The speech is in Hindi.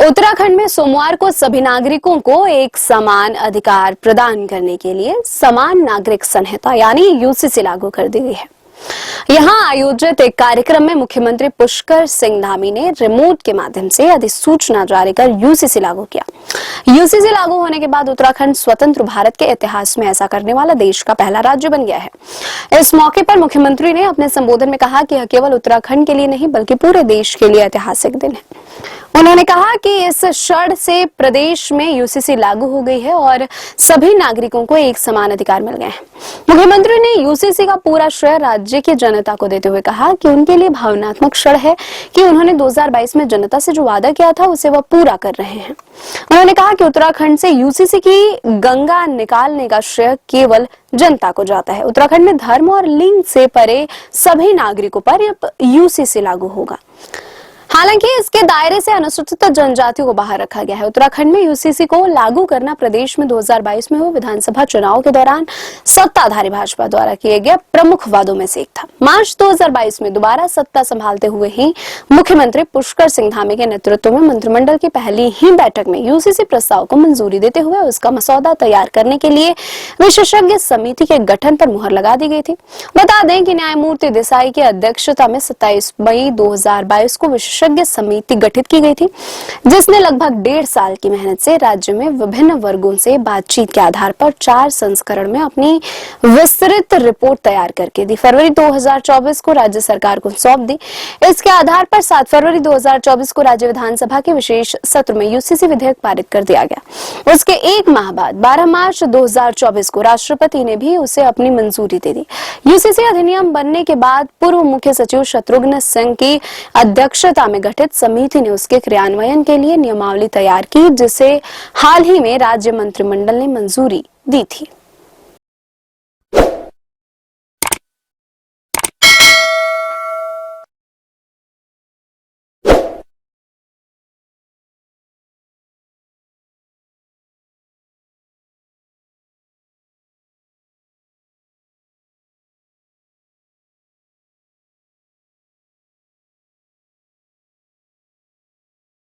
उत्तराखंड में सोमवार को सभी नागरिकों को एक समान अधिकार प्रदान करने के लिए समान नागरिक संहिता यानी यूसीसी लागू कर दी गई है। यहां आयोजित एक कार्यक्रम में मुख्यमंत्री पुष्कर सिंह धामी ने रिमोट के माध्यम से अधिसूचना जारी कर यूसीसी लागू किया। यूसीसी लागू होने के बाद उत्तराखंड स्वतंत्र भारत के इतिहास में ऐसा करने वाला देश का पहला राज्य बन गया है। इस मौके पर मुख्यमंत्री ने अपने संबोधन में कहा कि यह केवल उत्तराखंड के लिए नहीं बल्कि पूरे देश के लिए ऐतिहासिक दिन है। उन्होंने कहा कि इस क्षण से प्रदेश में यूसीसी लागू हो गई है और सभी नागरिकों को एक समान अधिकार मिल गए हैं। मुख्यमंत्री ने यूसीसी का पूरा श्रेय राज्य की जनता को देते हुए कहा कि उनके लिए भावनात्मक क्षण है कि उन्होंने 2022 में जनता से जो वादा किया था उसे वह पूरा कर रहे हैं। उन्होंने कहा कि उत्तराखंड से यूसीसी की गंगा निकालने का श्रेय केवल जनता को जाता है। उत्तराखंड में धर्म और लिंग से परे सभी नागरिकों पर यूसीसी लागू होगा। हालांकि इसके दायरे से अनुसूचित जनजातियों को बाहर रखा गया है। उत्तराखंड में यूसीसी को लागू करना प्रदेश में 2022 में हुए विधानसभा चुनाव के दौरान सत्ताधारी भाजपा द्वारा किए गए प्रमुख वादों में से एक था। मार्च 2022 में दोबारा सत्ता संभालते हुए ही मुख्यमंत्री पुष्कर सिंह धामी के नेतृत्व में मंत्रिमंडल की पहली ही बैठक में यूसीसी प्रस्ताव को मंजूरी देते हुए उसका मसौदा तैयार करने के लिए विशेषज्ञ समिति के गठन पर मुहर लगा दी गई थी। बता दें कि न्यायमूर्ति देसाई की अध्यक्षता में 27 मई 2022 को विशेषज्ञ समिति गठित की गई थी, जिसने लगभग 1.5 साल की मेहनत से राज्य में विभिन्न वर्गों से बातचीत के आधार पर 4 संस्करण में अपनी विस्तृत रिपोर्ट तैयार करके दी। फरवरी 2024 को राज्य सरकार को सौंप दी। इसके आधार पर 7 फरवरी 2024 को राज्य विधानसभा के विशेष सत्र में यूसीसी विधेयक पारित कर दिया गया। उसके एक माह बाद 12 मार्च 2024 को राष्ट्रपति ने भी उसे अपनी मंजूरी दे दी। यूसीसी अधिनियम बनने के बाद पूर्व मुख्य सचिव शत्रुघ्न सिंह की अध्यक्षता में गठित समिति ने उसके क्रियान्वयन के लिए नियमावली तैयार की, जिसे हाल ही में राज्य मंत्रिमंडल ने मंजूरी दी थी।